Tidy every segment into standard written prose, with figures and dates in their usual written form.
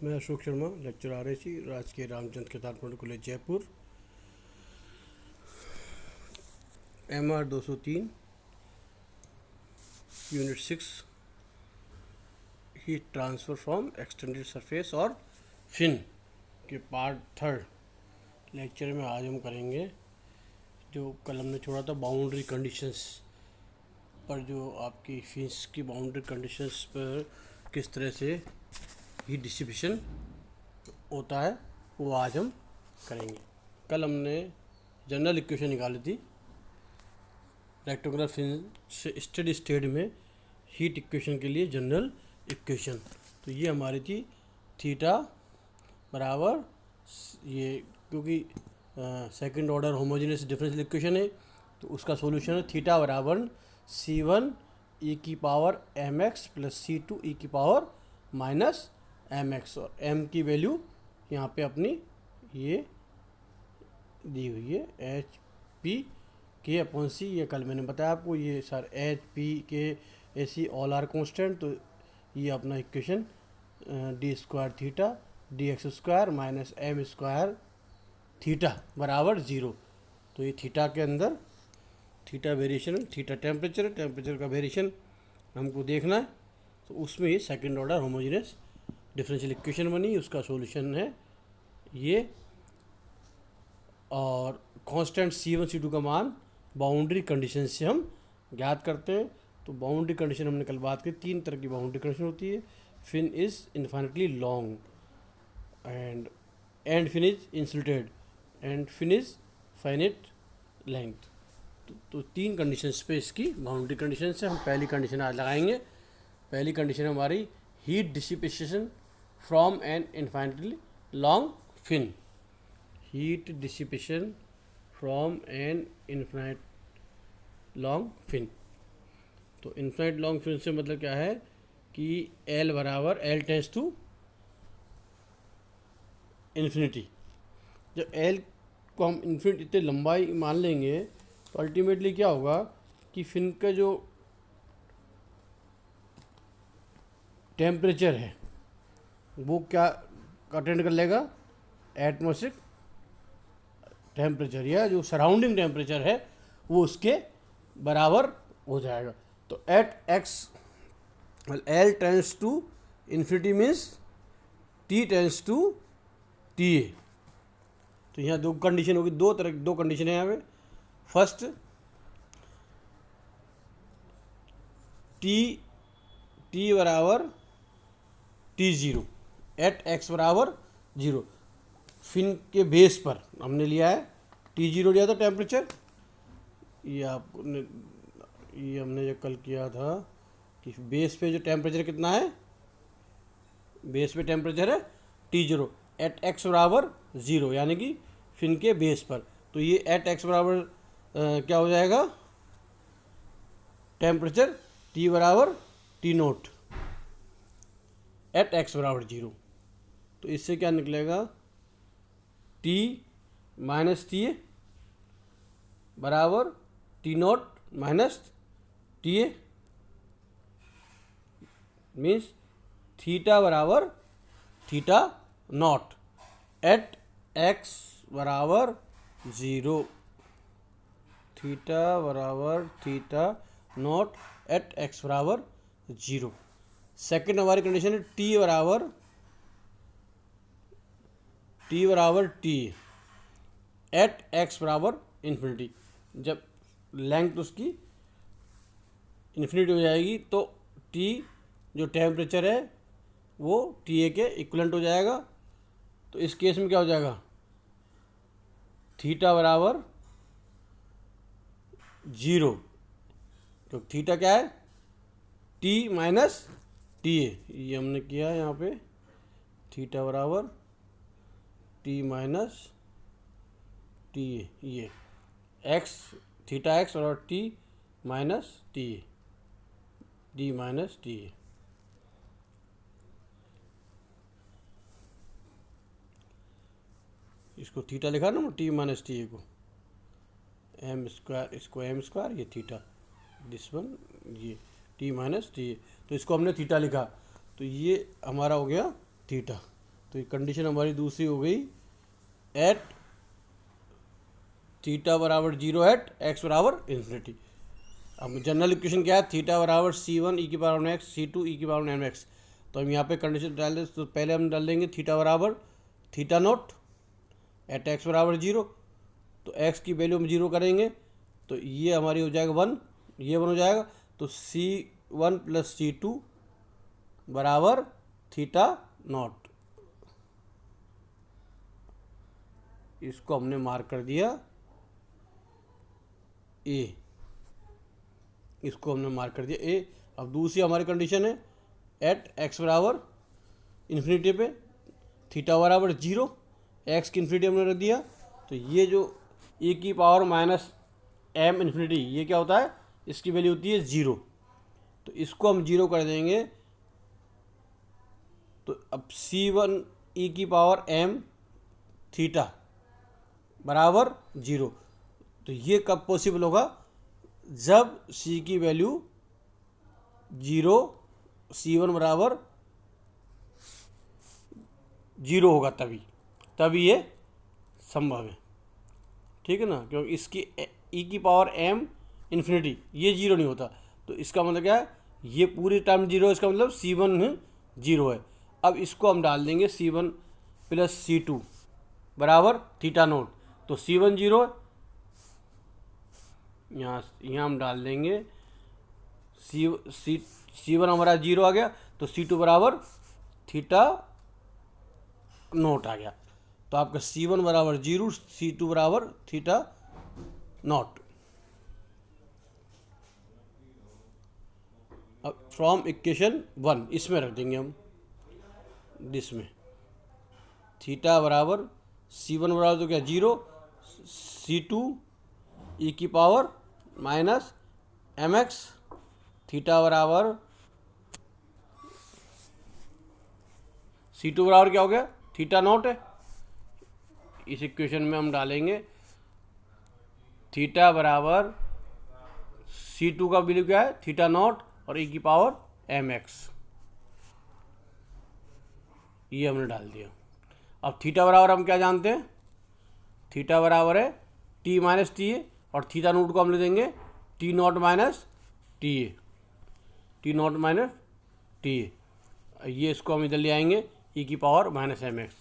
मैं Ashok Sharma, lecture RAC, Rajkiya Ramchandra Kedar Pandit college Jaipur. MR 203 unit 6 heat transfer from extended surface और fin के part 3 lecture में आज हम करेंगे जो कल हमने छोड़ा था बाउंड्री कंडीशंस पर, जो आपकी फिन्स की बाउंड्री कंडीशंस पर किस तरह से हीट डिस्ट्रीब्यूशन होता है वो आज हम करेंगे। कल हमने जनरल इक्वेशन निकाली थी रेक्टेंगुलर फिन से स्टेडी स्टेट में हीट इक्वेशन के लिए जनरल इक्वेशन। तो ये हमारी थी थीटा बराबर ये, क्योंकि second order homogeneous differential equation है तो उसका सॉल्यूशन है थीटा बराबर C1 e की power mx plus C2 e की पावर माइनस mx, और m की वैल्यू यहाँ पे अपनी ये दी हुई है एच पी के अपॉन सी। ये कल मैंने बताया आपको, ये sir H P K A C all are constant. तो ये अपना equation D square theta D X square minus M square theta बराबर 0। तो ये थीटा के अंदर theta variation, theta temperature, temperature का वेरिएशन हमको देखना है। तो उसमें ये second order homogeneous differential equation बनी, उसका सॉल्यूशन है ये। और कांस्टेंट C1 C2 का मान बाउंड्री कंडीशन से हम ज्ञात करते हैं। तो बाउंड्री कंडीशन हमने कल बात की, 3 तरह की बाउंड्री कंडीशन होती है। Fin is infinitely long and fin is insulated and fin is finite length. तो 3 कंडीशंस पे इसकी बाउंड्री कंडीशन से हम पहली कंडीशन आज लगाएंगे। पहली कंडीशन हमारी heat dissipation from an infinitely long fin. Heat dissipation from an infinite long fin. तो इन्फाइनाइट लॉन्ग फिन से मतलब क्या है कि L बराबर L टेंस टू इन्फिनिटी। जब L को हम इन्फिनिटी इतने लंबाई मान लेंगे तो अल्टीमेटली क्या होगा कि फिन का जो टेम्परेचर है वो क्या अटेंड कर लेगा, एटमॉस्फेरिक टेम्परेचर या जो सराउंडिंग टेम्परेचर है वो उसके बराबर हो जाएगा। तो at x L tends to infinity means T tends to T A. तो यहाँ 2 कंडीशन होगी, 2 कंडीशन है यहाँ पे। फर्स्ट टी बराबर T0 एट एक्स बराबर 0। फिन के बेस पर हमने लिया है T0 लिया था टेम्परेचर। ये हमने जो कल किया था कि बेस पे जो टेम्परेचर कितना है, बेस पे टेम्परेचर है T0 एट एक्स बराबर 0, यानी कि फिन के बेस पर। तो ये एट एक्स बराबर क्या हो जाएगा, टेम्परेचर T बराबर T0 एट एक्स बराबर 0। तो इससे क्या निकलेगा, T माइनस टी ए बराबर T0 माइनस टी ए मीन्स थीटा बराबर थीटा नॉट एट एक्स बराबर 0। थीटा बराबर थीटा नॉट एट एक्स बराबर 0। सेकेंड हमारी कंडीशन है टी बराबर टी एट एक्स बराबर इन्फिनिटी। जब लेंथ उसकी इन्फिनिटी हो जाएगी तो टी जो टेम्परेचर है वो टी ए के इक्वलेंट हो जाएगा। तो इस केस में क्या हो जाएगा, थीटा बराबर 0। तो थीटा क्या है, टी माइनस टी ए। ये हमने किया यहाँ पे थीटा बराबर टी माइनस टी ए, ये एक्स थीटा एक्स और टी माइनस टी ए, डी माइनस टी ए। इसको थीटा लिखा ना टी माइनस टी ए को, एम स्क्वायर, इसको एम स्क्वायर, ये थीटा, दिस वन ये टी माइनस टी ए। तो इसको हमने थीटा लिखा, तो ये हमारा हो गया थीटा। तो ये कंडीशन हमारी दूसरी हो गई, एट थीटा बराबर 0 एट एक्स बराबर इन्फिनिटी। अब जनरल इक्वेशन क्या है, थीटा बराबर C1 e की power n x, C2 e की पावर एन एक्स। तो हम यहाँ पे कंडीशन डाल दें, तो पहले हम डाल देंगे थीटा बराबर थीटा नॉट एट एक्स बराबर 0। तो एक्स की वैल्यू हम 0 करेंगे तो ये हमारी हो जाएगा 1, ये 1 हो जाएगा। तो C1 प्लस C2 बराबर थीटा नॉट, इसको हमने मार्क कर दिया ए, इसको हमने मार्क कर दिया ए। अब दूसरी हमारी कंडीशन है, एट एक्स बराबर इन्फिनिटी पे थीटा बराबर 0, एक्स की इन्फिनिटी हमने रख दिया। तो ये जो e की पावर माइनस m इन्फिनिटी, ये क्या होता है, इसकी वैल्यू होती है 0। तो इसको हम 0 कर देंगे। तो अब C1 e की पावर m थीटा बराबर 0। तो ये कब पॉसिबल होगा, जब c की वैल्यू 0, C1 बराबर 0 होगा, तभी ये संभव है। ठीक है ना, क्योंकि इसकी e की पावर m इन्फिनिटी ये 0 नहीं होता। तो इसका मतलब क्या है, ये पूरी टर्म 0 है, इसका मतलब C1 0 है। अब इसको हम डाल देंगे C1 प्लस C2 बराबर थीटा नोट। तो C1 0 है, यहाँ हम डाल देंगे C1 हमारा 0 आ गया, तो C2 बराबर थीटा नोट आ गया। तो आपका C1 बराबर 0, C2 बराबर थीटा नॉट। अब फ्रॉम इक्वेशन 1 इसमें रख देंगे हम, इसमें थीटा बराबर C1 बराबर तो क्या 0, C2 e की पावर माइनस mx, थीटा बराबर C2 बराबर क्या हो गया, थीटा नॉट है। इस इक्वेशन में हम डालेंगे थीटा बराबर C2 का वैल्यू क्या है, थीटा नॉट, और e की पावर mx, ये हमने डाल दिया। अब थीटा बराबर हम क्या जानते हैं, थीटा बराबर है t माइनस टी ए, और थीटा नोट को हम ले देंगे T not minus T A, T not minus T A. ये इसको हम इधर ले आएंगे e की power minus m x,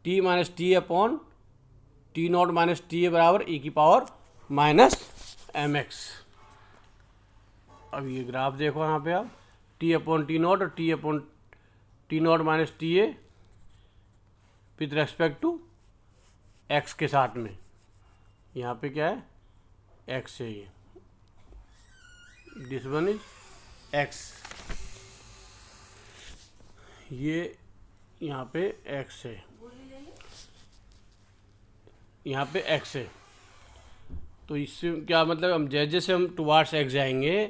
T minus T A upon T not minus T A बराबर e की पावर माइनस एम एक्स। अब ये ग्राफ देखो यहाँ पे आप, टी अपॉन टी नॉट और T upon T not minus T A with respect to x के साथ में। यहाँ पे क्या है, एक्स है, ये दिस वन इज एक्स, ये यहाँ पे एक्स है, यहाँ पे एक्स है। तो इससे क्या मतलब, हम जैसे जैसे हम टुवार्ड्स एक्स जाएंगे,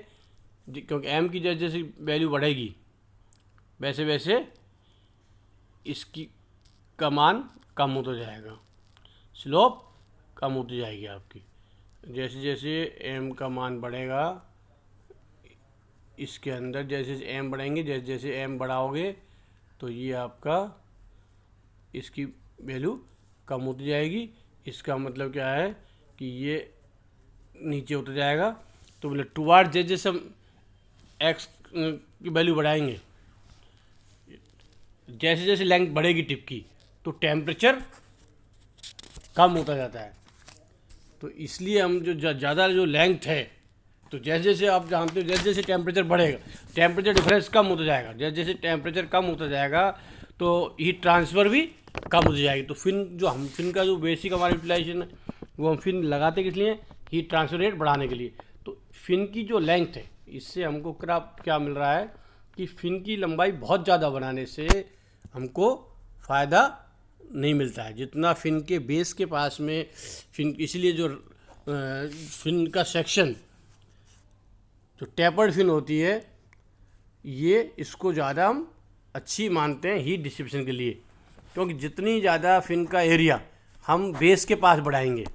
क्योंकि एम की जैसे जैसे वैल्यू बढ़ेगी वैसे वैसे इसकी का मान कम होता जाएगा, स्लोप कम होती जाएगी आपकी। जैसे जैसे m का मान बढ़ेगा इसके अंदर, जैसे जैसे m बढ़ेंगे, जैसे जैसे m बढ़ाओगे तो ये आपका इसकी वैल्यू कम होती जाएगी। इसका मतलब क्या है कि ये नीचे होता जाएगा। तो बोले टुवार्ड जैसे जैसे हम x की वैल्यू बढ़ाएंगे, जैसे जैसे लेंथ बढ़ेगी टिप की, तो टेम्परेचर कम होता जाता है। तो इसलिए हम जो ज़्यादा जो लेंथ है, तो जैसे जैसे आप जानते हो जैसे जैसे टेम्परेचर बढ़ेगा, टेम्परेचर डिफरेंस कम होता जाएगा। जैसे जैसे टेम्परेचर कम होता जाएगा तो हीट ट्रांसफ़र भी कम होती जाएगी। तो फिन का जो बेसिक हमारी यूटिलाइजेशन है, वो हम फिन लगाते किस लिए, हीट ट्रांसफर रेट बढ़ाने के लिए। तो फिन की जो लेंथ है, इससे हमको क्या मिल रहा है कि फिन की लंबाई बहुत ज़्यादा बनाने से हमको फ़ायदा नहीं मिलता है, जितना फिन के बेस के पास में फिन। इसलिए जो फिन का सेक्शन जो टेपर्ड फिन होती है, ये इसको ज़्यादा हम अच्छी मानते हैं हीट डिस्ट्रीब्यूशन के लिए, क्योंकि जितनी ज़्यादा फिन का एरिया हम बेस के पास बढ़ाएंगे,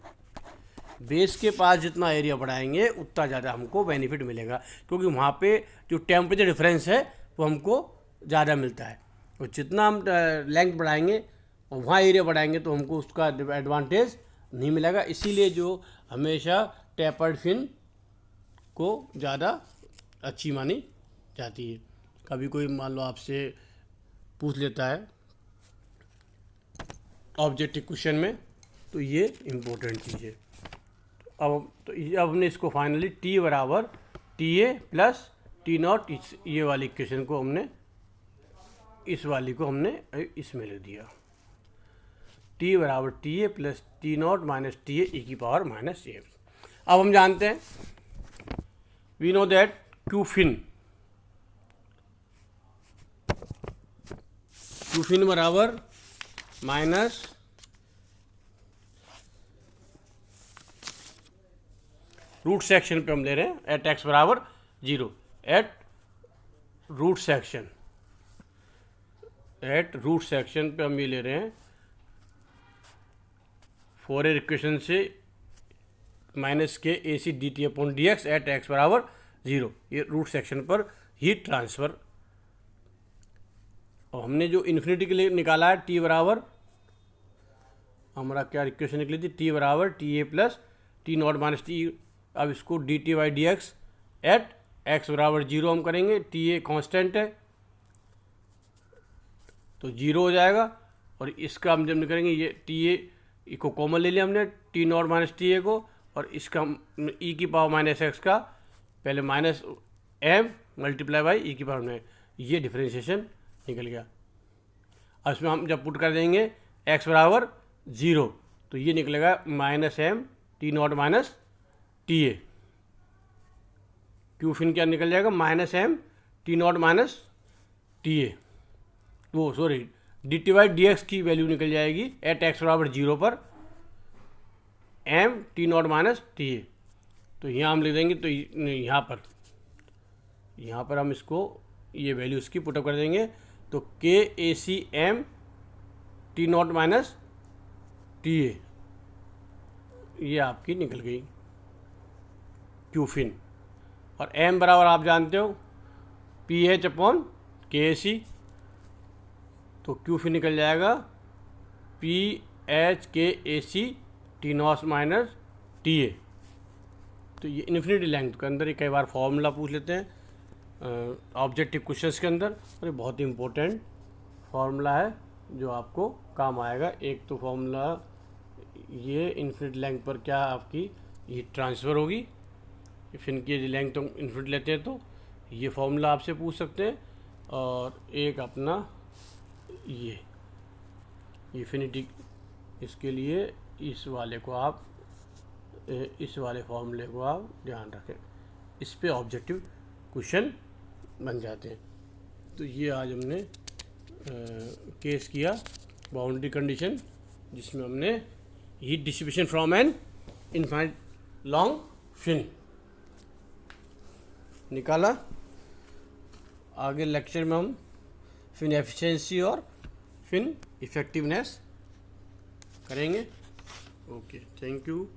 बेस के पास जितना एरिया बढ़ाएंगे उतना ज़्यादा हमको बेनिफिट मिलेगा, क्योंकि वहाँ पे जो टेम्परेचर डिफरेंस है वो हमको ज़्यादा मिलता है। और जितना हम लेंथ बढ़ाएंगे और वहाँ एरिया बढ़ाएंगे तो हमको उसका एडवांटेज नहीं मिलेगा। इसीलिए जो हमेशा टेपर्ड फिन को ज़्यादा अच्छी मानी जाती है। कभी कोई मान लो आपसे पूछ लेता है ऑब्जेक्टिव क्वेश्चन में, तो ये इम्पोर्टेंट चीज़ है। अब हमने इसको फाइनली टी बराबर T A plus T not, ये वाली इक्वेशन को हमने इस वाली को हमने इसमें लिख दिया, टी बराबर T A plus T not minus T A की पावर माइनस ए। अब हम जानते हैं, we know that q fin बराबर माइनस रूट सेक्शन पे हम ले रहे हैं एट एक्स बराबर 0, एट रूट सेक्शन पे हम ये ले रहे हैं फोरियर इक्वेशन से minus K A C D T upon D x at x बराबर 0, ये रूट सेक्शन पर हीट ट्रांसफ़र। और हमने जो इन्फिनिटी के लिए निकाला है टी बराबर, हमारा क्या इक्वेशन निकली थी, टी बराबर T A plus T not minus T. अब इसको d T by D x at x बराबर 0 हम करेंगे, टी ए कॉन्स्टेंट है तो 0 हो जाएगा। और इसका हम जब करेंगे ये टी ए को कॉमन ले लिया हमने, टी नॉट माइनस टी ए को, और इसका ई की पावर माइनस एक्स का पहले minus M multiply by E की पावर में, ये डिफरेंशिएशन निकल गया। अब इसमें हम जब पुट कर देंगे एक्स बराबर 0 तो ये निकलेगा minus M T not minus T A. Q fin क्या निकल जाएगा, minus M T not minus T A, वो sorry D T by D X की वैल्यू निकल जाएगी एट एक्स बराबर 0 पर M T not minus T A. तो यहाँ हम लिख देंगे, तो यहाँ पर हम इसको ये वैल्यू इसकी पुटअप कर देंगे, तो K A C M T not minus T A, ये आपकी निकल गई क्यू फिन। और एम बराबर आप जानते हो पी एच अपॉन के ए सी, तो क्यू फिन निकल जाएगा P H K A C T not minus T A. तो ये इन्फिनिटी लेंथ के अंदर ये कई बार फॉर्मूला पूछ लेते हैं ऑब्जेक्टिव क्वेश्चंस के अंदर, और ये बहुत ही इम्पोर्टेंट फार्मूला है जो आपको काम आएगा। एक तो फार्मूला ये इन्फिनिटी लेंथ पर क्या आपकी हीट ट्रांसफ़र होगी, फिन की लेंथ तो इन्फिनिटी लेते हैं तो ये फार्मूला आपसे पूछ सकते हैं। और एक अपना ये इन्फिनिटी, इसके लिए इस वाले फार्मूले को आप ध्यान रखें, इस पे ऑब्जेक्टिव क्वेश्चन बन जाते हैं। तो ये आज हमने केस किया बाउंड्री कंडीशन, जिसमें हमने heat distribution from an infinite long fin निकाला। आगे लेक्चर में हम फिन एफिशिएंसी और फिन इफेक्टिवनेस करेंगे। Okay, thank you.